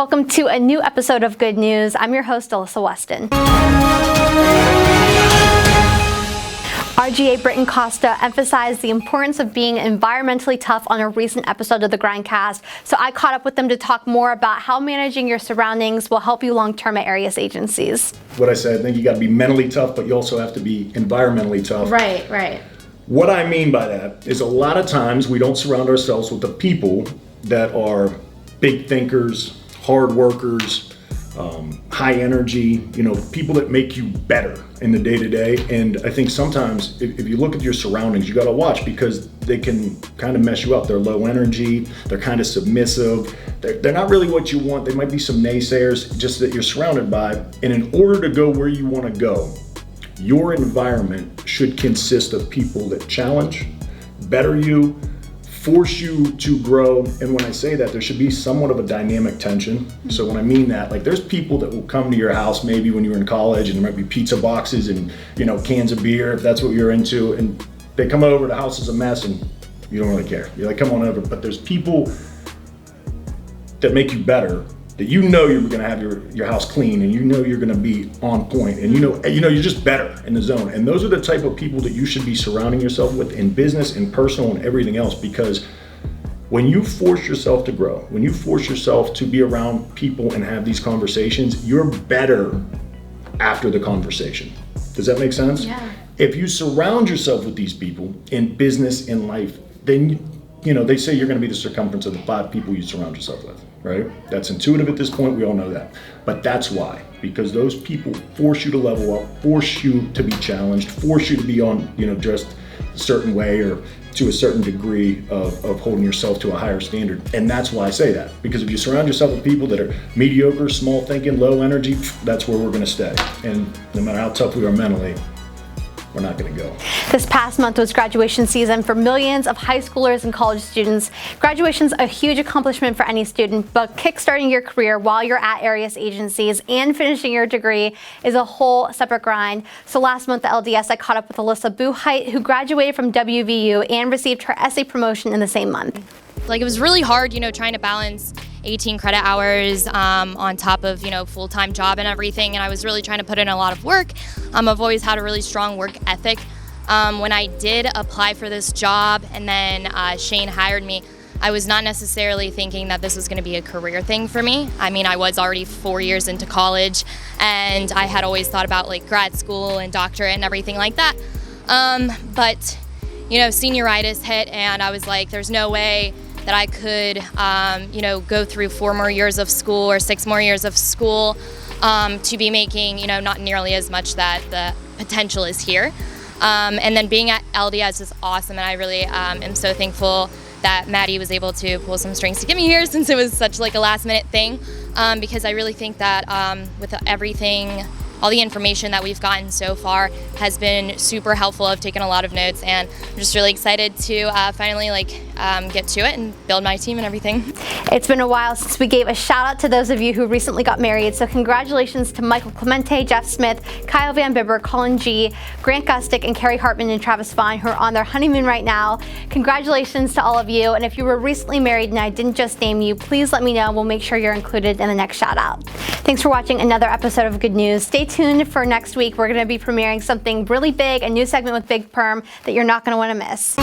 Welcome to a new episode of Good News. I'm your host, Alyssa Weston. RGA Britton Costa emphasized the importance of being environmentally tough on a recent episode of the Grindcast, so I caught up with them to talk more about how managing your surroundings will help you long-term at Arias agencies. What I said, I think you got to be mentally tough, but you also have to be environmentally tough. Right. What I mean by that is a lot of times we don't surround ourselves with the people that are big thinkers, hard workers, high energy, people that make you better in the day-to-day. And I think sometimes if you look at your surroundings, you got to watch because they can kind of mess you up. They're low energy, they're kind of submissive, they're not really what you want. They might be some naysayers just that you're surrounded by. And in order to go where you want to go, your environment should consist of people that challenge, better you, force you to grow. And when I say that, there should be somewhat of a dynamic tension. So when I mean that, like there's people that will come to your house maybe when you were in college and there might be pizza boxes and cans of beer if that's what you're into, and they come over, the house is a mess and you don't really care. You're like, come on over. But there's people that make you better, that you're gonna have your house clean and you're gonna be on point and you're just better in the zone. And those are the type of people that you should be surrounding yourself with in business and personal and everything else, because when you force yourself to grow, when you force yourself to be around people and have these conversations, you're better after the conversation. Does that make sense? Yeah. If you surround yourself with these people in business, in life, then they say you're gonna be the circumference of the 5 people you surround yourself with, right? That's intuitive at this point, we all know that. But that's why, because those people force you to level up, force you to be challenged, force you to be on, just a certain way or to a certain degree of holding yourself to a higher standard. And that's why I say that, because if you surround yourself with people that are mediocre, small thinking, low energy, that's where we're gonna stay. And no matter how tough we are mentally, we're not going to go. This past month was graduation season for millions of high schoolers and college students. Graduation's a huge accomplishment for any student, but kickstarting your career while you're at Arias agencies and finishing your degree is a whole separate grind. So last month at LDS, I caught up with Alyssa Buchheit, who graduated from WVU and received her essay promotion in the same month. It was really hard, trying to balance 18 credit hours on top of, full-time job and everything. And I was really trying to put in a lot of work. I've always had a really strong work ethic. When I did apply for this job and then Shane hired me, I was not necessarily thinking that this was going to be a career thing for me. I mean, I was already 4 years into college and I had always thought about grad school and doctorate and everything like that. But senioritis hit and I was like, there's no way that I could, go through 4 more years of school or 6 more years of school to be making, not nearly as much that the potential is here. And then being at LDS is awesome, and I really am so thankful that Maddie was able to pull some strings to get me here since it was such a last-minute thing, because I really think that with everything, all the information that we've gotten so far has been super helpful. I've taken a lot of notes and I'm just really excited to finally get to it and build my team and everything. It's been a while since we gave a shout out to those of you who recently got married, so congratulations to Michael Clemente, Jeff Smith, Kyle Van Bibber, Colin G, Grant Gustick, and Carrie Hartman and Travis Fine, who are on their honeymoon right now. Congratulations to all of you, and if you were recently married and I didn't just name you, please let me know. We'll make sure you're included in the next shout out. Thanks for watching another episode of Good News. Stay tuned for next week. We're going to be premiering something really big, a new segment with Big Perm that you're not going to want to miss.